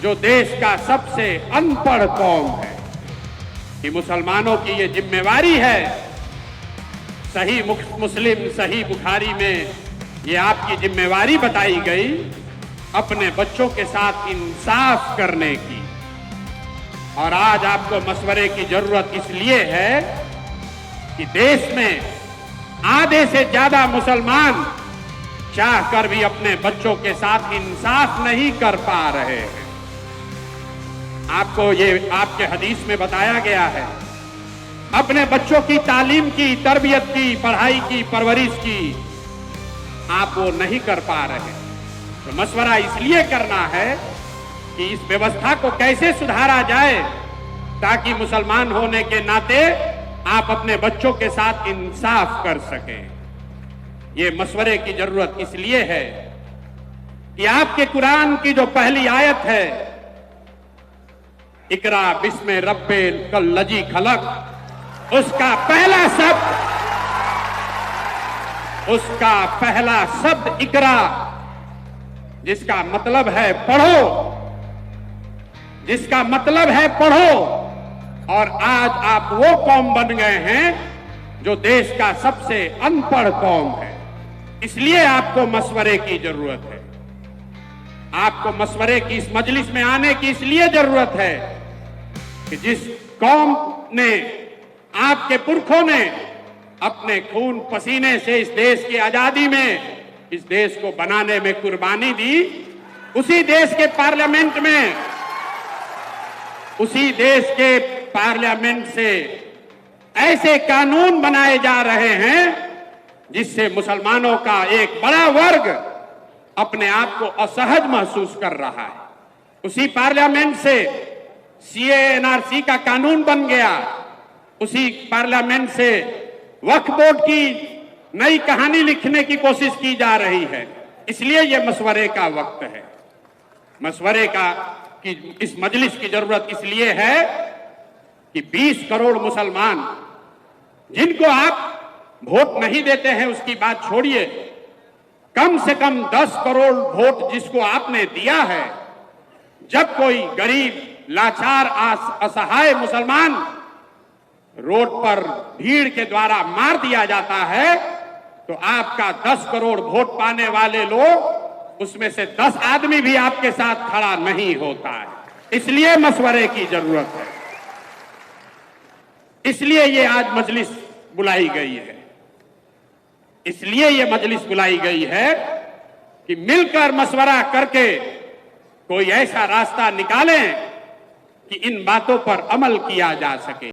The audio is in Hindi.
जो देश का सबसे अनपढ़ कौम है, कि मुसलमानों की ये जिम्मेवारी है। सही मुस्लिम सही बुखारी में ये आपकी जिम्मेवारी बताई गई, अपने बच्चों के साथ इंसाफ करने की। और आज आपको मशवरे की जरूरत इसलिए है कि देश में आधे से ज्यादा मुसलमान चाहकर भी अपने बच्चों के साथ इंसाफ नहीं कर पा रहे हैं। आपको ये आपके हदीस में बताया गया है, अपने बच्चों की तालीम की, तरबियत की, पढ़ाई की, परवरिश की आप वो नहीं कर पा रहे। तो मशवरा इसलिए करना है कि इस व्यवस्था को कैसे सुधारा जाए ताकि मुसलमान होने के नाते आप अपने बच्चों के साथ इंसाफ कर सकें। ये मशवरे की जरूरत इसलिए है कि आपके कुरान की जो पहली आयत है, इकरा बिस्मे रब्बिल कल्लजी खलक, उसका पहला शब्द इकरा, जिसका मतलब है पढ़ो, जिसका मतलब है पढ़ो। और आज आप वो कौम बन गए हैं जो देश का सबसे अनपढ़ कौम है। इसलिए आपको मशवरे की जरूरत है। आपको मशवरे की इस मजलिस में आने की इसलिए जरूरत है कि जिस कौम ने, आपके पुरखों ने अपने खून पसीने से इस देश की आजादी में, इस देश को बनाने में कुर्बानी दी, उसी देश के पार्लियामेंट से ऐसे कानून बनाए जा रहे हैं जिससे मुसलमानों का एक बड़ा वर्ग अपने आप को असहज महसूस कर रहा है। उसी पार्लियामेंट से सीए एनआरसी का कानून बन गया, उसी पार्लियामेंट से वक्फ बोर्ड की नई कहानी लिखने की कोशिश की जा रही है। इसलिए यह मशवरे का वक्त है। मशवरे का कि इस मजलिस की जरूरत इसलिए है कि 20 करोड़ मुसलमान जिनको आप वोट नहीं देते हैं उसकी बात छोड़िए, कम से कम 10 करोड़ वोट जिसको आपने दिया है, जब कोई गरीब, लाचार, असहाय मुसलमान रोड पर भीड़ के द्वारा मार दिया जाता है, तो आपका 10 करोड़ वोट पाने वाले लोग, उसमें से 10 आदमी भी आपके साथ खड़ा नहीं होता है। इसलिए मशवरे की जरूरत है। इसलिए ये आज मजलिस बुलाई गई है। इसलिए ये मजलिस बुलाई गई है कि मिलकर मशवरा करके कोई ऐसा रास्ता निकालें कि इन बातों पर अमल किया जा सके।